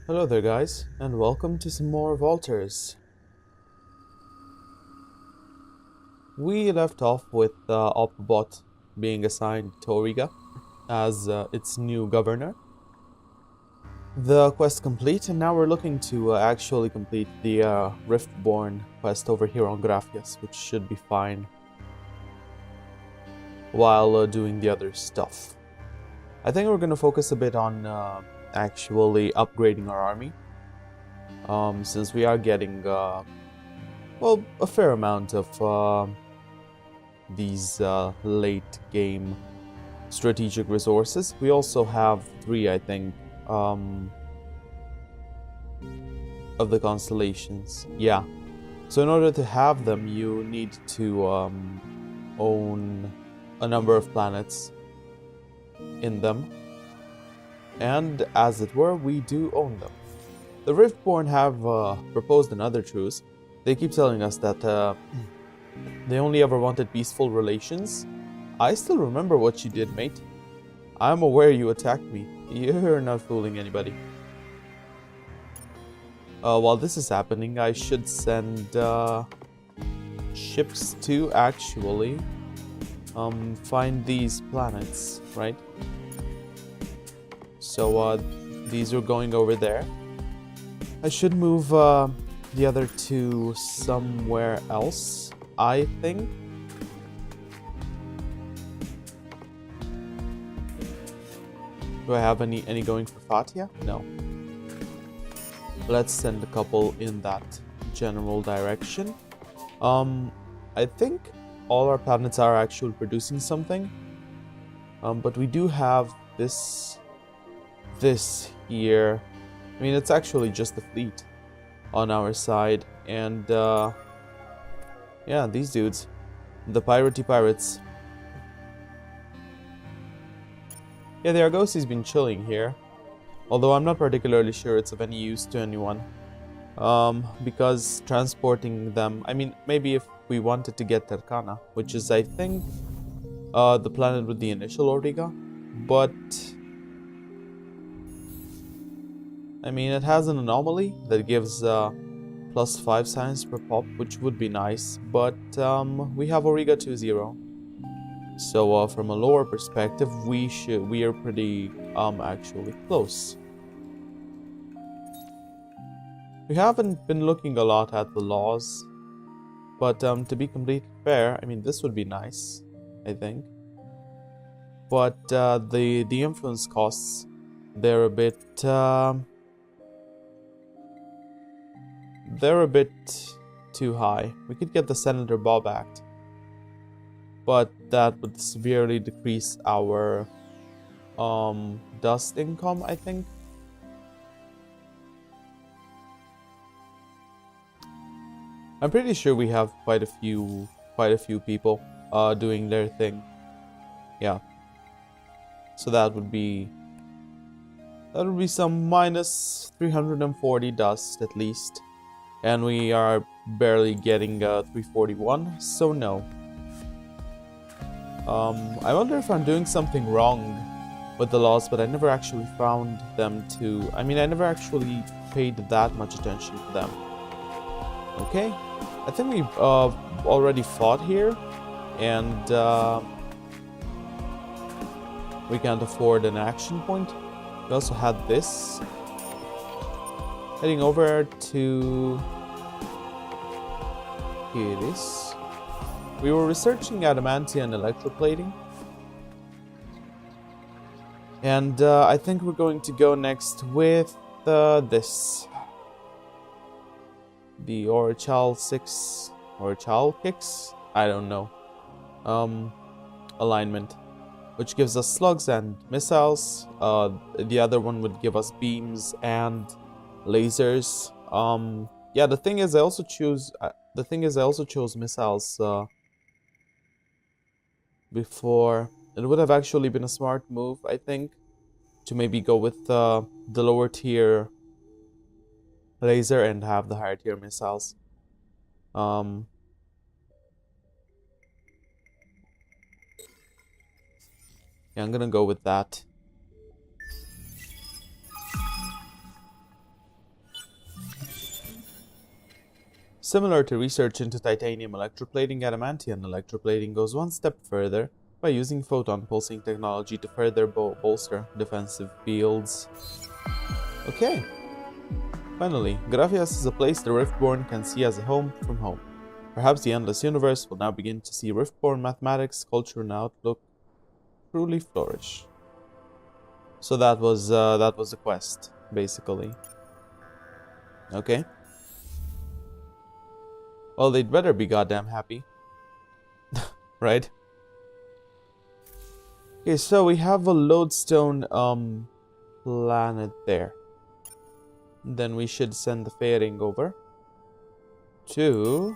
Hello there guys, and welcome to some more Volters. We left off with Opbot being assigned to Toriga as its new governor. The quest complete, and now we're looking to actually complete the Riftborn quest over here on Graphias, which should be fine while doing the other stuff. I think we're going to focus a bit on actually upgrading our army, since we are getting well, a fair amount of these late game strategic resources. We also have 3, I think, of the constellations. Yeah. So in order to have them, you need to own a number of planets in them. And as it were, we do own them. The Riftborn have proposed another truce. They keep telling us that they only ever wanted peaceful relations. I still remember what you did, mate. I'm aware you attacked me. You're not fooling anybody. While this is happening, I should send ships to actually find these planets, right? So these are going over there. I should move the other 2 somewhere else, I think. Do I have any going for Fatia? No. Let's send a couple in that general direction. I think all our planets are actually producing something. But we do have this here. I mean, it's actually just the fleet on our side, and yeah, these dudes, the piratey pirates. Yeah, the Argosi's been chilling here, although I'm not particularly sure it's of any use to anyone, because transporting them, I mean, maybe if we wanted to get Tercana, which is, I think, the planet with the initial Origa, but I mean, it has an anomaly that gives +5 science per pop, which would be nice, but we have Origa 2-0. So from a lore perspective, we are pretty actually close. We haven't been looking a lot at the laws, but to be completely fair, I mean, this would be nice, I think. But the influence costs, they're a bit too high. We could get the Senator Bob Act, but that would severely decrease our dust income, I think. I'm pretty sure we have quite a few people doing their thing. Yeah. So that would be some minus 340 dust at least. And we are barely getting 341, so no. I wonder if I'm doing something wrong with the laws, but I never actually found them to... I mean, I never actually paid that much attention to them. Okay, I think we've already fought here, and we can't afford an action point. We also had this. Heading over to... here it is. We were researching adamantium electroplating. And I think we're going to go next with this. The Orchal 6... Orchal kicks? I don't know. Alignment. Which gives us slugs and missiles. The other one would give us beams and lasers. Yeah, the thing is I also chose missiles before. It would have actually been a smart move, I think, to maybe go with the lower tier laser and have the higher tier missiles. Yeah, I'm gonna go with that. Similar to research into titanium electroplating, adamantium electroplating goes one step further by using photon pulsing technology to further bolster defensive fields. Okay. Finally, Gravias is a place the Riftborn can see as a home from home. Perhaps the endless universe will now begin to see Riftborn mathematics, culture, and outlook truly flourish. So that was the quest, basically. Okay. Well, they'd better be goddamn happy. Right? Okay, so we have a lodestone planet there. Then we should send the fairing over to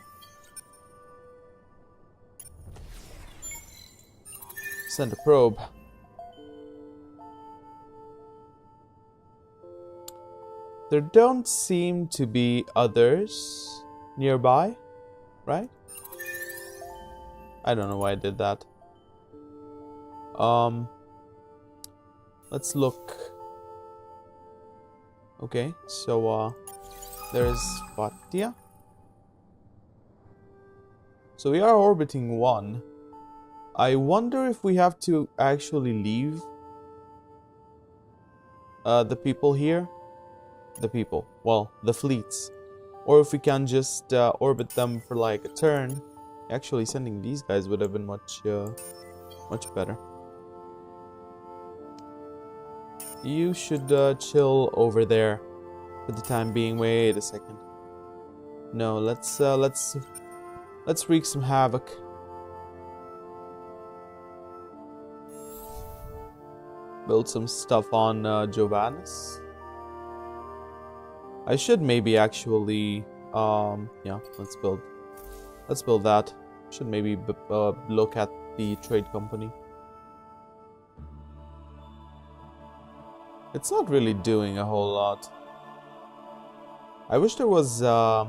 send a probe. There don't seem to be others nearby, right? I don't know why I did that. Let's look. Okay, so there's Fatia. So we are orbiting one. I wonder if we have to actually leave the people here. The fleets. Or if we can just orbit them for like a turn. Actually, sending these guys would have been much better. You should chill over there for the time being. Wait a second. No, let's wreak some havoc. Build some stuff on Giovannis. I should maybe actually yeah, let's build that. Should maybe look at the trade company. It's not really doing a whole lot. I wish there was yeah,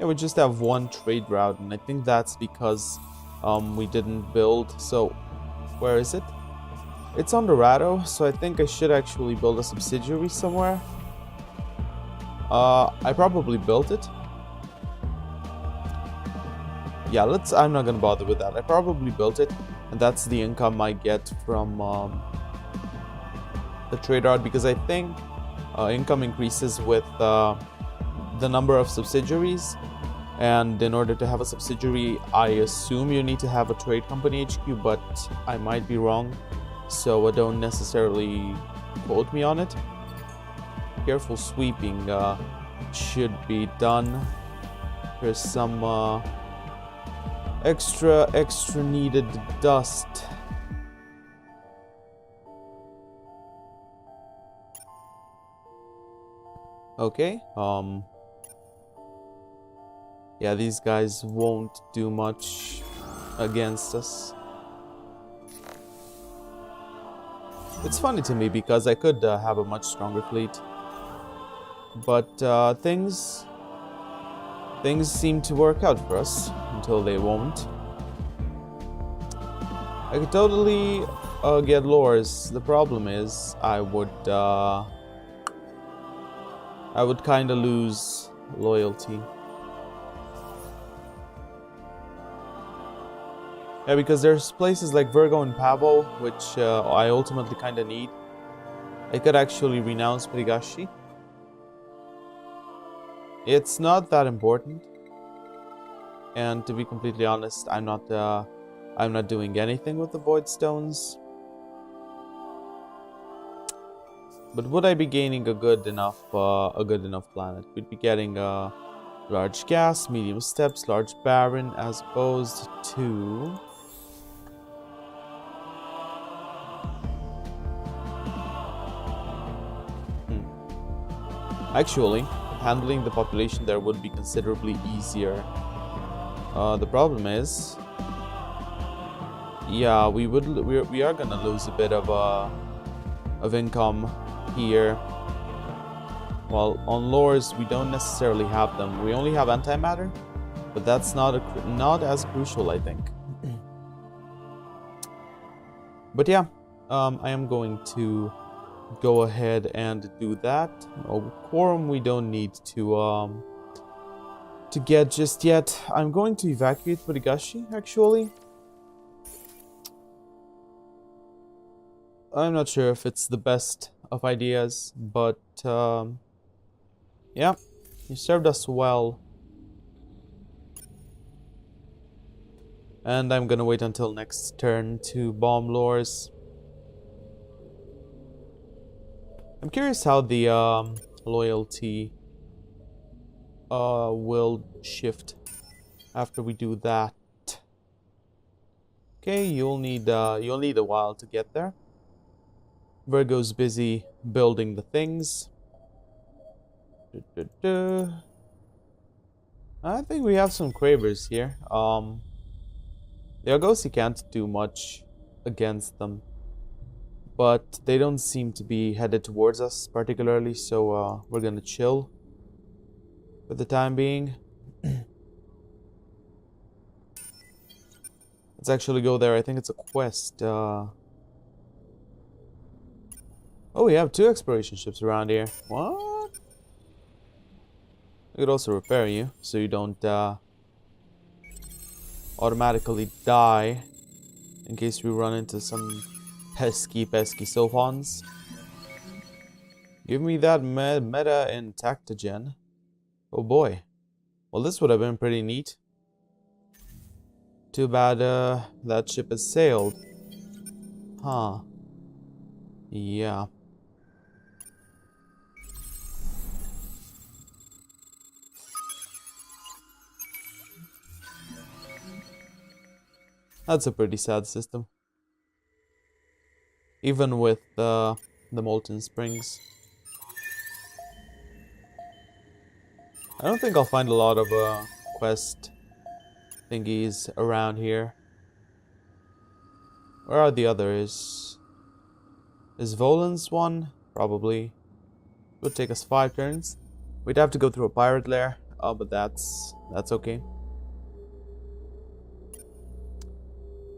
we just have one trade route, and I think that's because we didn't build. So where is it? It's on Dorado, so I think I should actually build a subsidiary somewhere. I probably built it. Yeah, I'm not gonna bother with that. I probably built it, and that's the income I get from the trade route, because I think income increases with the number of subsidiaries, and in order to have a subsidiary, I assume you need to have a trade company HQ, but I might be wrong, so don't necessarily quote me on it. Careful sweeping should be done. There's some extra needed dust. Okay, yeah, these guys won't do much against us. It's funny to me because I could have a much stronger fleet, but things seem to work out for us until they won't. I could totally get lures. The problem is I would kind of lose loyalty. Yeah, because there's places like Virgo and Pavo, which I ultimately kind of need. I could actually renounce Prigashi. It's not that important, and to be completely honest, I'm not doing anything with the Void Stones. But would I be gaining a good enough planet? We'd be getting large gas, medium steppes, large barren, as opposed to actually, handling the population there would be considerably easier. The problem is, yeah, we are gonna lose a bit of income here. While on lures, we don't necessarily have them. We only have antimatter, but that's not as crucial, I think. But yeah, I am going to go ahead and do that. No quorum we don't need to get just yet. I'm going to evacuate Furigashi, actually. I'm not sure if it's the best of ideas, but yeah, he served us well. And I'm gonna wait until next turn to bomb lures. I'm curious how the loyalty will shift after we do that. Okay, you'll need a while to get there. Virgo's busy building the things. I think we have some cravers here. The Argosi can't do much against them, but they don't seem to be headed towards us particularly, so we're gonna chill for the time being. Let's actually go there. I think it's a quest. Oh, we have 2 exploration ships around here. What? We could also repair you, so you don't automatically die in case we run into some pesky sophons. Give me that meta intactogen. Oh boy. Well, this would have been pretty neat. Too bad that ship has sailed. Huh. Yeah. That's a pretty sad system. Even with the Molten Springs. I don't think I'll find a lot of quest thingies around here. Where are the others? Is Volan's one? Probably. It would take us 5 turns. We'd have to go through a pirate lair. Oh, but that's okay.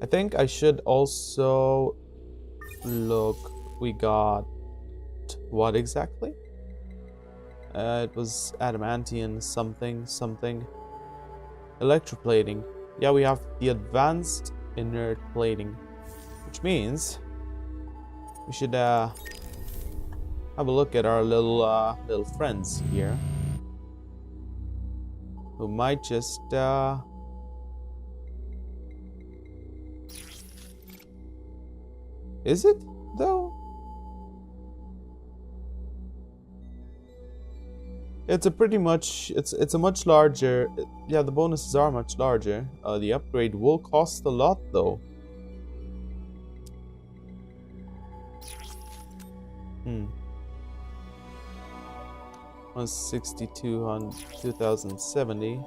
I think I should also look. We got what exactly? It was adamantium something. Electroplating. Yeah, we have the advanced inert plating, which means we should have a look at our little friends here, who might just Is it though? It's a pretty much it's a much larger. Yeah, the bonuses are much larger. The upgrade will cost a lot though. 162 on 2070.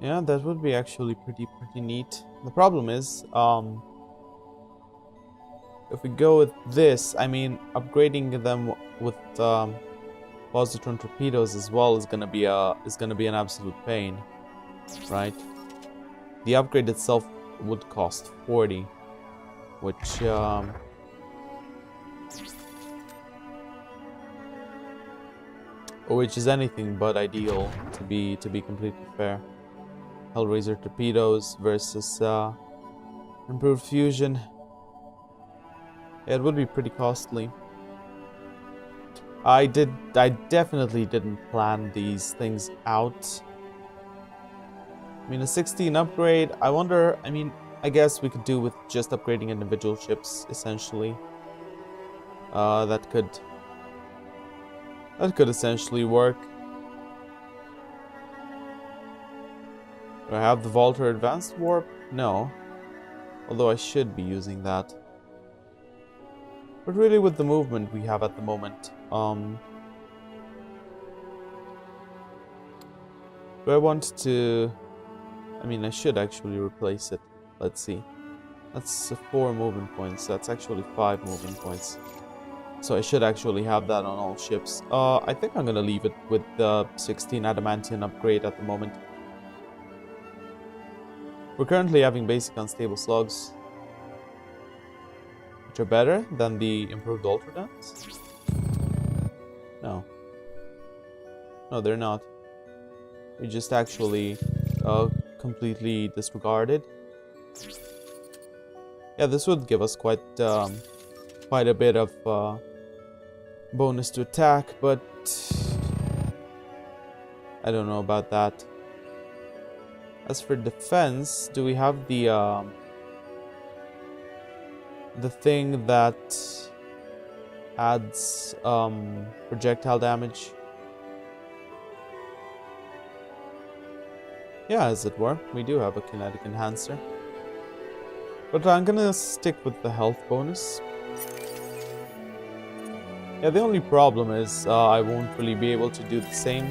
Yeah, that would be actually pretty neat. The problem is, if we go with this, I mean, upgrading them with positron torpedoes as well is gonna be an absolute pain, right? The upgrade itself would cost 40, which is anything but ideal, to be completely fair. Hellraiser torpedoes versus improved fusion. It would be pretty costly. I definitely didn't plan these things out. I mean, a 16 upgrade, I wonder, I mean, I guess we could do with just upgrading individual ships, essentially. That could essentially work. Do I have the Volter Advanced Warp? No. Although I should be using that. But really with the movement we have at the moment, do I want to... I mean, I should actually replace it. Let's see. That's 4 movement points. That's actually 5 movement points. So I should actually have that on all ships. I think I'm gonna leave it with the 16 adamantium upgrade at the moment. We're currently having basic unstable slugs, which are better than the improved Ultradents. No. No, they're not. We just actually completely disregarded. Yeah, this would give us quite a bit of bonus to attack, but I don't know about that. As for defense, do we have the thing that adds projectile damage? Yeah, as it were, we do have a kinetic enhancer. But I'm gonna stick with the health bonus. Yeah, the only problem is I won't really be able to do the same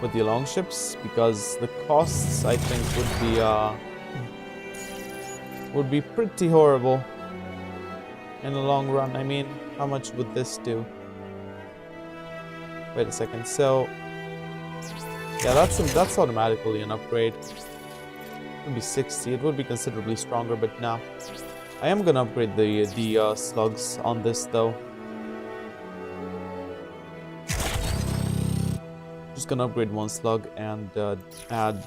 with the longships because the costs, I think, would be pretty horrible in the long run. I mean, how much would this do? Wait a second. So, yeah, that's automatically an upgrade. It would be 60. It would be considerably stronger, but nah. I am gonna upgrade the slugs on this though. Just gonna upgrade one slug and add.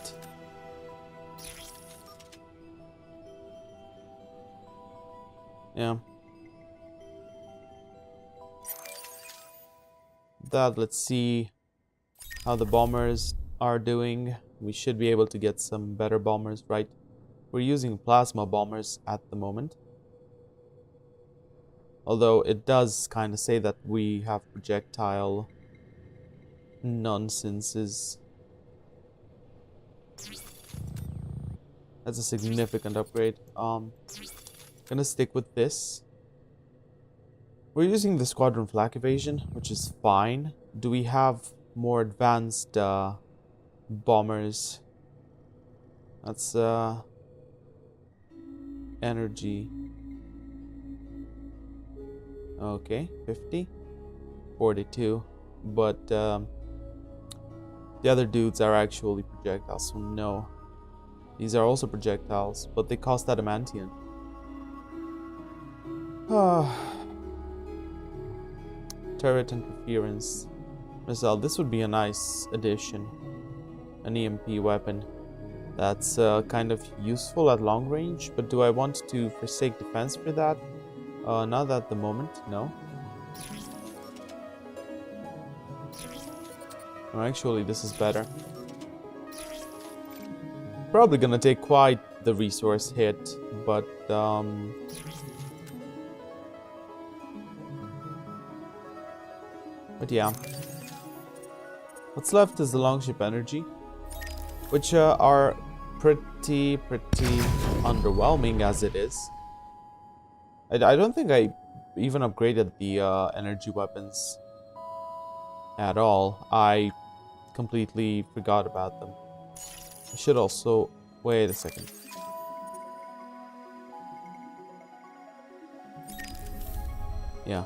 Yeah. That, let's see how the bombers are doing. We should be able to get some better bombers, right? We're using plasma bombers at the moment. Although it does kind of say that we have projectile nonsenses. That's a significant upgrade. Gonna stick with this. We're using the squadron flak evasion, which is fine. Do we have more advanced bombers? That's energy. Okay, 50, 42. But the other dudes are actually projectiles, so no. These are also projectiles, but they cost adamantium. Turret interference missile. This would be a nice addition. An EMP weapon. That's kind of useful at long range, but do I want to forsake defense for that? Not at the moment, no. No, actually, this is better. Probably gonna take quite the resource hit, but yeah. What's left is the longship energy, which are pretty underwhelming as it is. I don't think I even upgraded the energy weapons at all. I completely forgot about them. I should also... Wait a second. Yeah.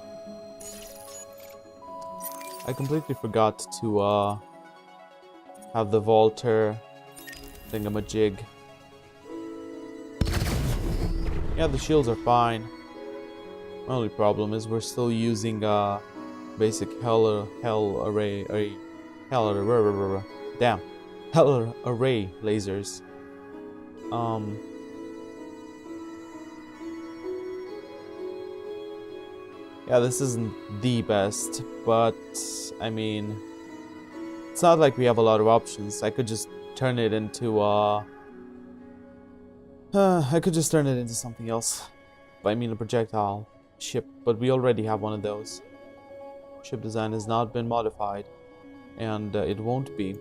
I completely forgot to have the Volter thingamajig. Yeah, the shields are fine. My only problem is we're still using basic hell array lasers. Yeah, this isn't the best, but I mean, it's not like we have a lot of options. I could just turn it into something else. I mean, a projectile ship, but we already have one of those. Ship design has not been modified, and it won't be.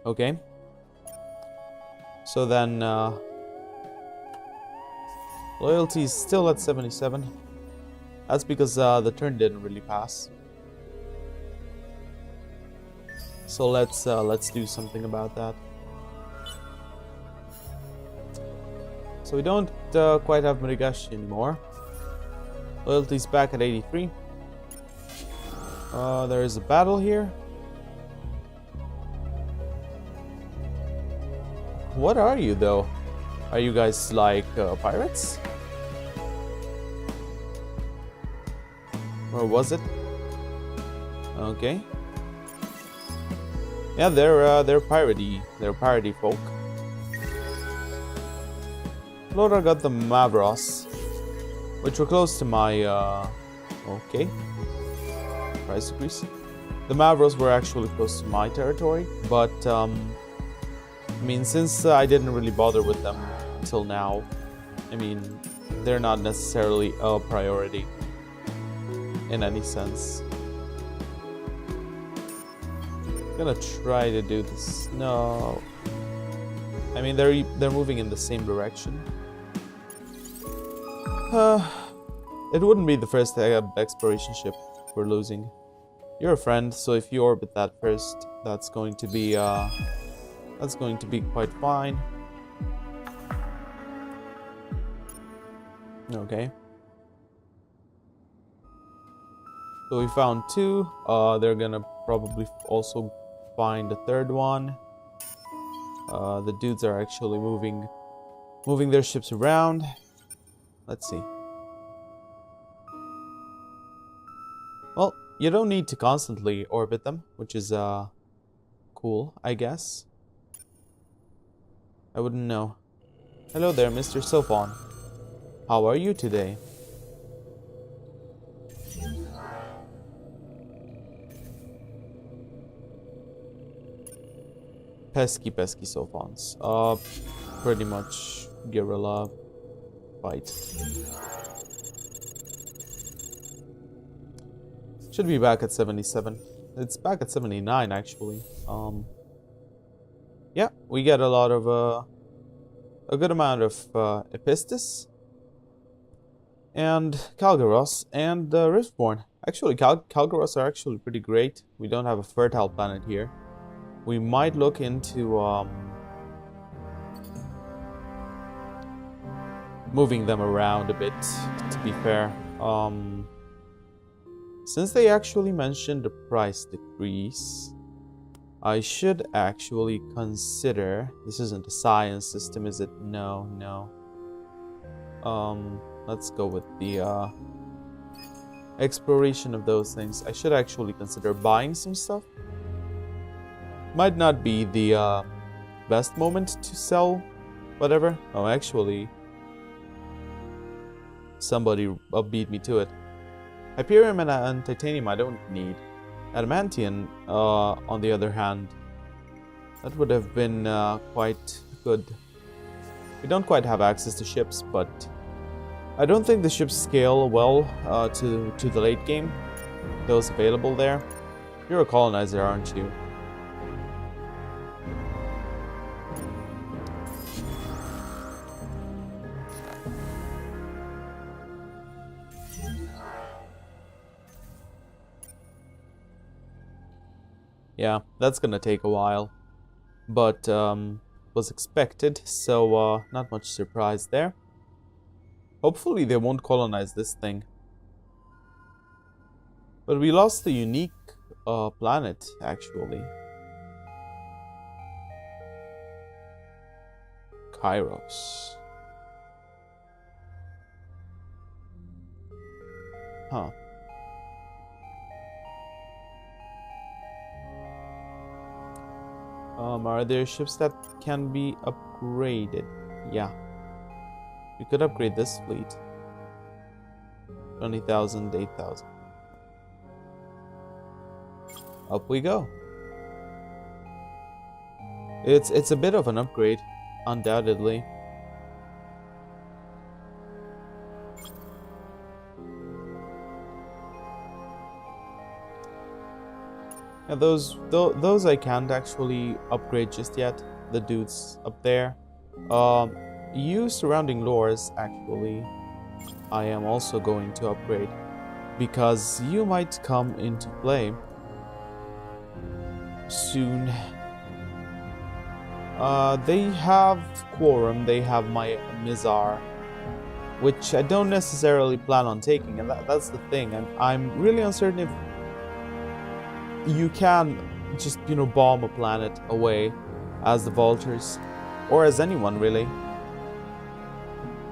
Okay. So then, loyalty is still at 77. That's because the turn didn't really pass. So let's do something about that. So we don't quite have Marigashi anymore. Loyalty's back at 83. There is a battle here. What are you, though? Are you guys like pirates? Or was it? Okay. Yeah, they're piratey. They're piratey folk. Lord, got the Mavros, which were close to my okay. Price decrease. The Mavros were actually close to my territory, but I mean, since I didn't really bother with them until now, I mean, they're not necessarily a priority in any sense. I'm gonna try to do this. No, I mean they're moving in the same direction. It wouldn't be the first exploration ship we're losing. You're a friend, so if you orbit that first, that's going to be quite fine. Okay. So we found two. They're gonna probably also find a third one. The dudes are actually moving their ships around. Let's see. Well, you don't need to constantly orbit them, which is cool, I guess. I wouldn't know. Hello there, Mr. Sophon. How are you today? Pesky Sophons. Pretty much guerrilla fight. Should be back at 77. It's back at 79 actually. Yeah, we get a lot of a good amount of Epistis and Calgaros and Riftborn. Actually, Calgaros are actually pretty great. We don't have a fertile planet here. We might look into moving them around a bit, to be fair. Since they actually mentioned the price decrease, I should actually consider... This isn't a science system, is it? No. Let's go with the exploration of those things. I should actually consider buying some stuff. Might not be the best moment to sell whatever. Oh, actually, somebody beat me to it. Hyperium and Titanium I don't need. Adamantium, on the other hand, that would have been quite good. We don't quite have access to ships, but I don't think the ships scale well to the late game. Those available there. You're a colonizer, aren't you? Yeah, that's gonna take a while, but was expected, so not much surprise there. Hopefully they won't colonize this thing. But we lost the unique planet, actually. Kairos. Huh. Are there ships that can be upgraded? Yeah. We could upgrade this fleet. 20,000, 8,000. Up we go. It's a bit of an upgrade, undoubtedly. Yeah, those I can't actually upgrade just yet. The dudes up there. You surrounding lores, actually, I am also going to upgrade, because you might come into play soon. They have Quorum, they have my Mizar, which I don't necessarily plan on taking, and that's the thing. And I'm really uncertain if you can just, bomb a planet away as the Vultures. Or as anyone, really.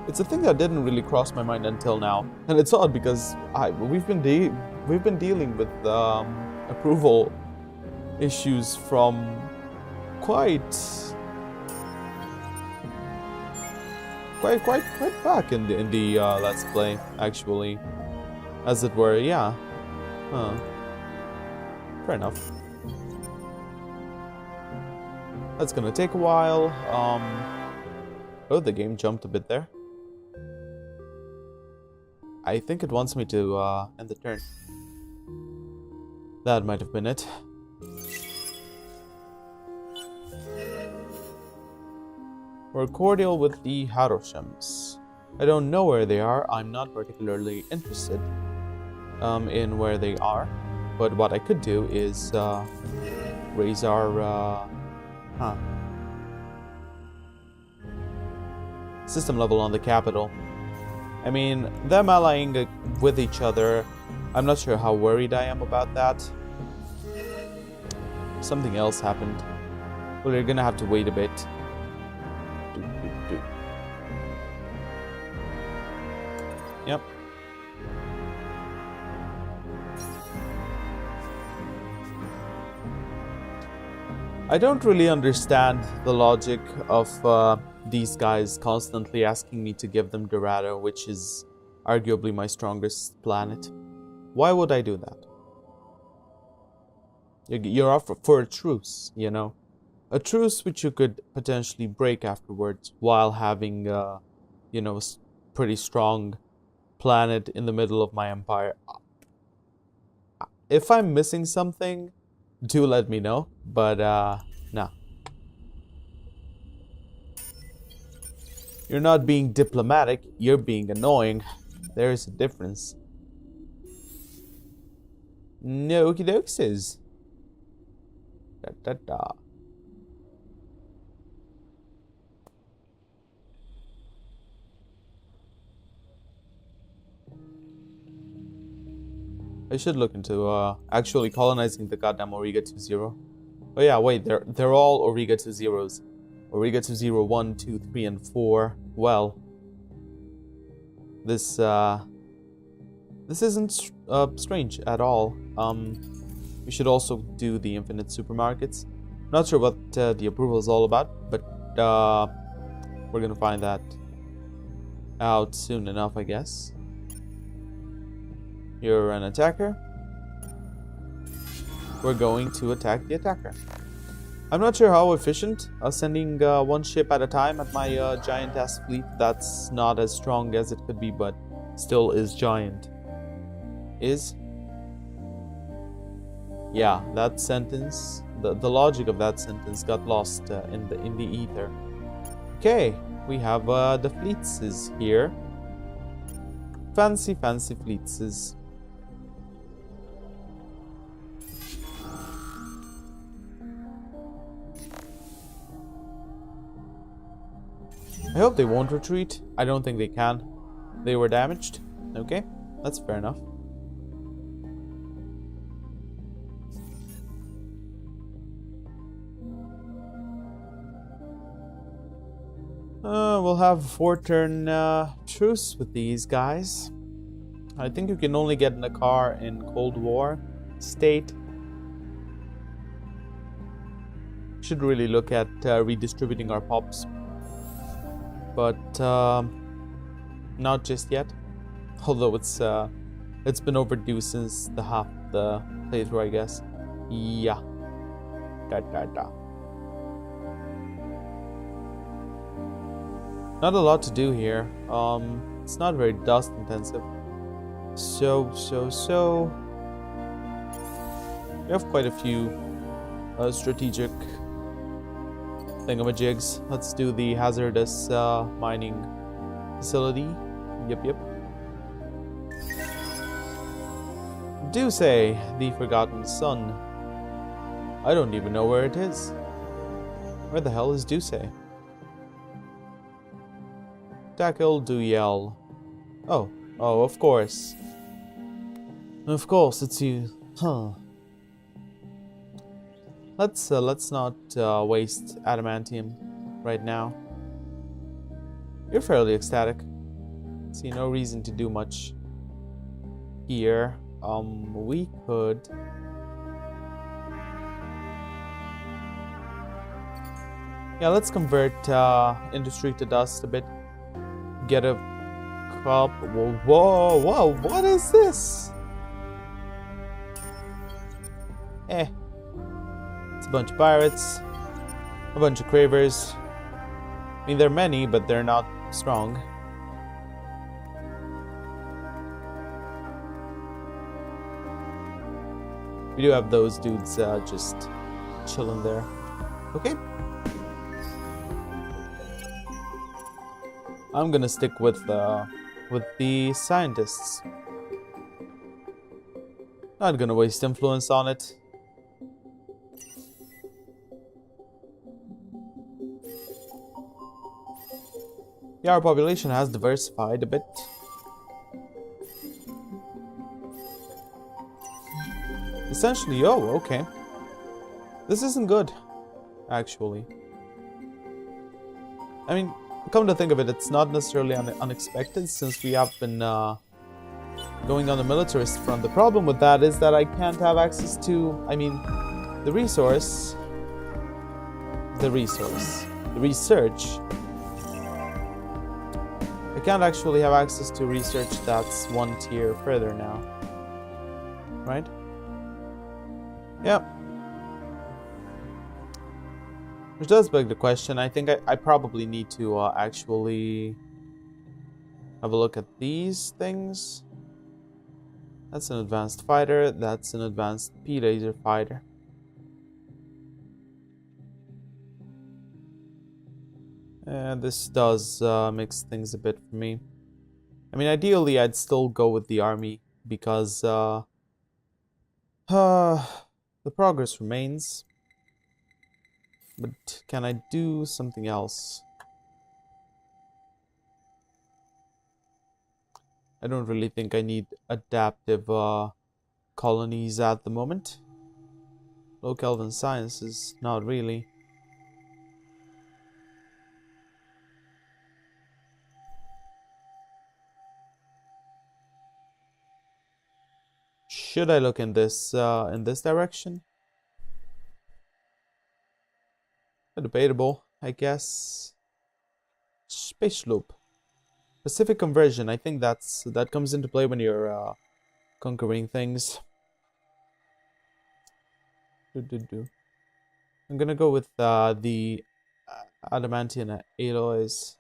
It's a thing that didn't really cross my mind until now. And it's odd because we've been dealing with approval issues from quite back in the Let's Play, actually. As it were, yeah. Huh. Fair enough. That's gonna take a while. Oh, the game jumped a bit there. I think it wants me to end the turn. That might have been it. We're cordial with the Haroshams. I don't know where they are. I'm not particularly interested in where they are. But what I could do is raise our system level on the capital. I mean, them allying with each other, I'm not sure how worried I am about that. Something else happened. Well, you're gonna have to wait a bit. Yep. I don't really understand the logic of these guys constantly asking me to give them Dorado, which is arguably my strongest planet. Why would I do that? You're off for a truce, you know? A truce which you could potentially break afterwards while having, you know, a pretty strong planet in the middle of my empire. If I'm missing something, do let me know, but nah. You're not being diplomatic, you're being annoying. There is a difference. No, okie dokes. Da da da. I should look into actually colonizing the goddamn Origa 2-0. Oh yeah, wait, they're all Origa 2-0s. Origa 2-0, 1, 2, 3, and 4. Well, this isn't strange at all. We should also do the infinite supermarkets. Not sure what the approval is all about, but we're gonna find that out soon enough, I guess. You're an attacker. We're going to attack the attacker. I'm not sure how efficient sending one ship at a time at my giant-ass fleet. That's not as strong as it could be, but still is giant. Is? Yeah, that sentence, the logic of that sentence got lost in the ether. Okay, we have the fleetses here. Fancy fleetses. I hope they won't retreat. I don't think they can. They were damaged. Okay, that's fair enough. We'll have a 4-turn truce with these guys. I think you can only get in a car in Cold War state. Should really look at redistributing our pops. But not just yet. Although it's been overdue since the playthrough, I guess. Yeah. Not a lot to do here. It's not very dust intensive. So we have quite a few strategic thingamajigs. Let's do the hazardous mining facility. Yep. Duce, the Forgotten Sun. I don't even know where it is. Where the hell is Duce? Tackle Duyel. Oh, of course. Of course, it's you. Huh. Let's not waste adamantium right now. You're fairly ecstatic. See no reason to do much here. We could... Yeah, let's convert industry to dust a bit. Get a cup. Whoa, whoa, whoa, what is this? It's a bunch of pirates. A bunch of cravers. I mean, there are many, but they're not strong. We do have those dudes just chilling there. Okay. I'm gonna stick with the scientists. Not gonna waste influence on it. Yeah, our population has diversified a bit. Essentially, oh, okay. This isn't good, actually. I mean, come to think of it, it's not necessarily unexpected since we have been going on the militarist front. The problem with that is that I can't have access to, I mean, the research. I can't actually have access to research that's one tier further now. Right? Yeah. Which does beg the question. I think I probably need to actually have a look at these things. That's an advanced fighter. That's an advanced P-laser fighter. And this does mix things a bit for me. I mean, ideally, I'd still go with the army because the progress remains. But can I do something else? I don't really think I need adaptive colonies at the moment. Low Kelvin sciences, not really. Should I look in this direction? Debatable, I guess. Space loop. Pacific conversion. I think that comes into play when you're conquering things. I'm gonna go with the adamantine alloys.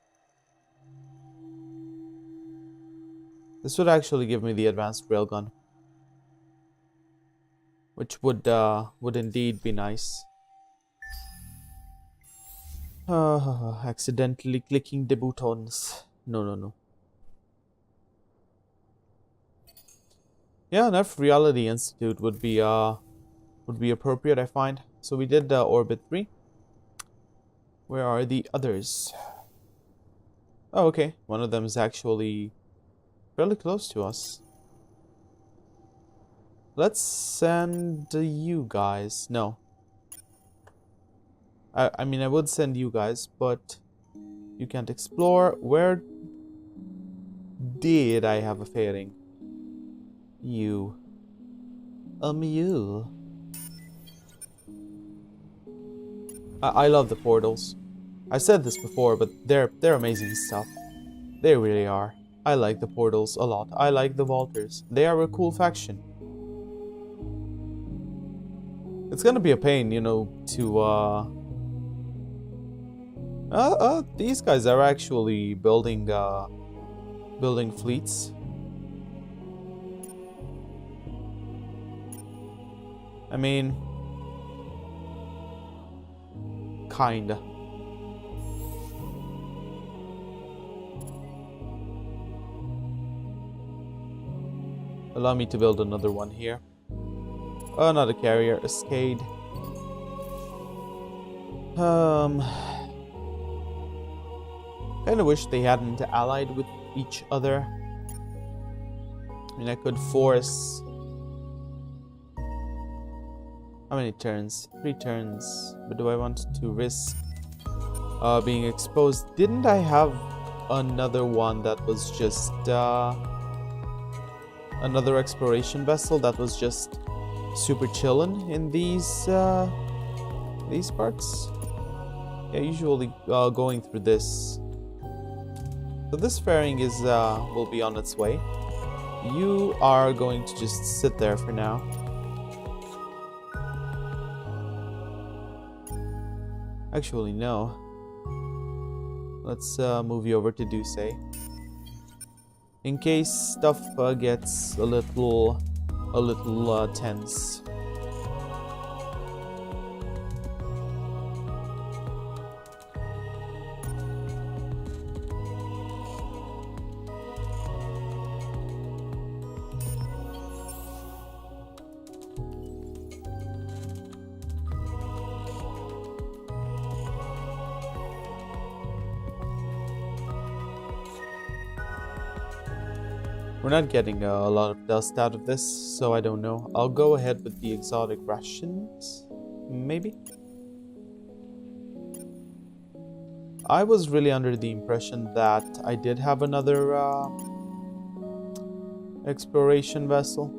This would actually give me the advanced railgun, which would indeed be nice. Accidentally clicking the buttons. No. Yeah, enough Reality Institute would be appropriate, I find. So we did Orbit 3. Where are the others? Oh, okay. One of them is actually fairly close to us. Let's send you guys. No. I mean, I would send you guys, but you can't explore. Where did I have a failing? You. A mule. I love the portals. I've said this before, but they're amazing stuff. They really are. I like the portals a lot. I like the Vaulters. They are a cool faction. It's gonna be a pain, you know, to these guys are actually building fleets. I mean, kinda. Allow me to build another one here. Oh, not a carrier, a Scade. Kinda wish they hadn't allied with each other. I mean, I could force... How many turns? 3 turns. But do I want to risk being exposed. Didn't I have another one that was just another exploration vessel that was just super chillin' in these parts? Yeah, usually going through this. So this fairing is will be on its way. You are going to just sit there for now. Actually, no. Let's move you over to Duce. In case stuff gets a little tense. We're not getting a lot of dust out of this, so I don't know. I'll go ahead with the exotic rations, maybe? I was really under the impression that I did have another exploration vessel.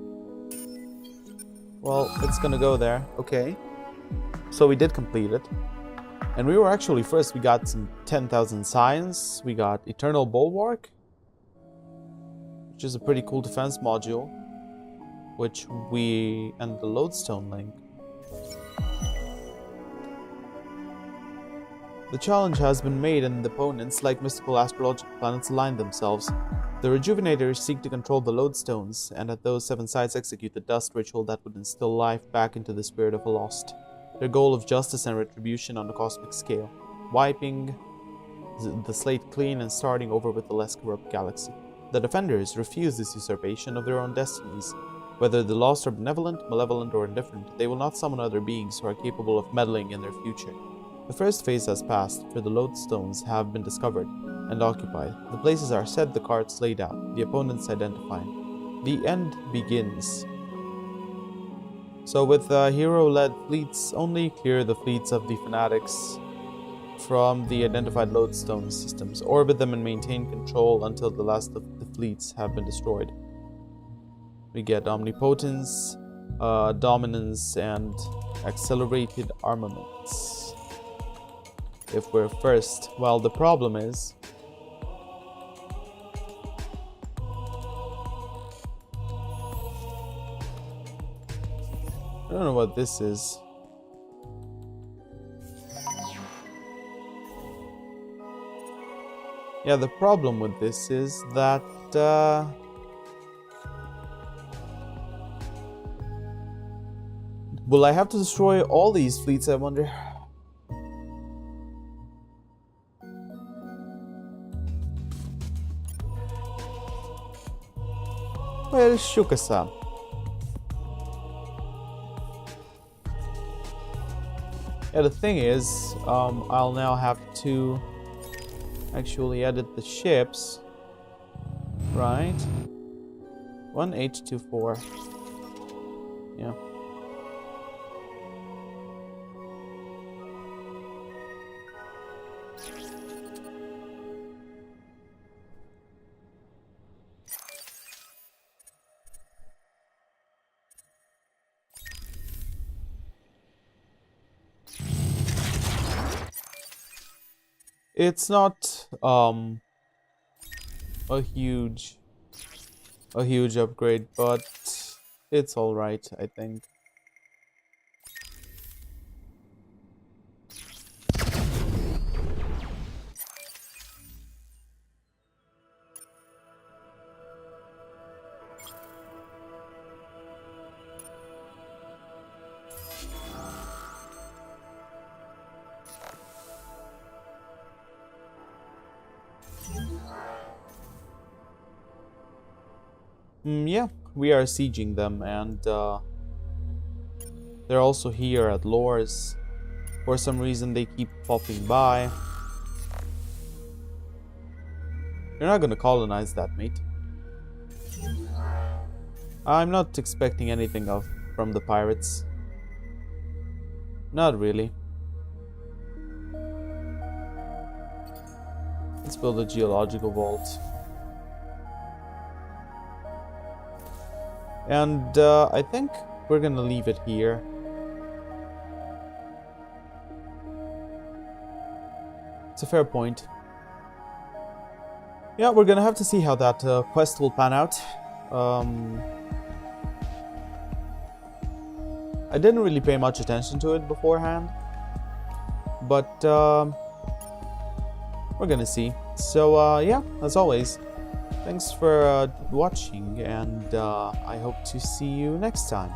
Well, it's gonna go there. Okay. So we did complete it. And we were actually first. We got some 10,000 science. We got Eternal Bulwark, which is a pretty cool defense module, and the Lodestone link. The challenge has been made and the opponents, like mystical astrological planets, align themselves. The Rejuvenators seek to control the Lodestones, and at those 7 sites execute the dust ritual that would instill life back into the spirit of a lost. Their goal of justice and retribution on a cosmic scale, wiping the slate clean and starting over with a less corrupt galaxy. The Defenders refuse this usurpation of their own destinies. Whether the lost are benevolent, malevolent, or indifferent, they will not summon other beings who are capable of meddling in their future. The first phase has passed, for the Lodestones have been discovered and occupied. The places are set, the cards laid out, the opponents identified. The end begins. So with hero-led fleets, only clear the fleets of the fanatics from the identified Lodestone systems, orbit them and maintain control until the last of the fleets have been destroyed. We get omnipotence, dominance, and accelerated armaments. If we're first, well, the problem is I don't know what this is. Yeah, the problem with this is that will I have to destroy all these fleets, I wonder? Well, Shukasa. Yeah, the thing is, I'll now have to actually edit the ships, right? 1824. Yeah. It's not a huge upgrade, but it's all right, I think. Yeah, we are sieging them, and they're also here at Lores. For some reason, they keep popping by. You're not gonna colonize that, mate. I'm not expecting anything from the pirates. Not really. build a geological vault. And I think we're gonna leave it here. It's a fair point. Yeah, we're gonna have to see how that quest will pan out. I didn't really pay much attention to it beforehand, but we're gonna see. So yeah, as always, thanks for watching, and I hope to see you next time.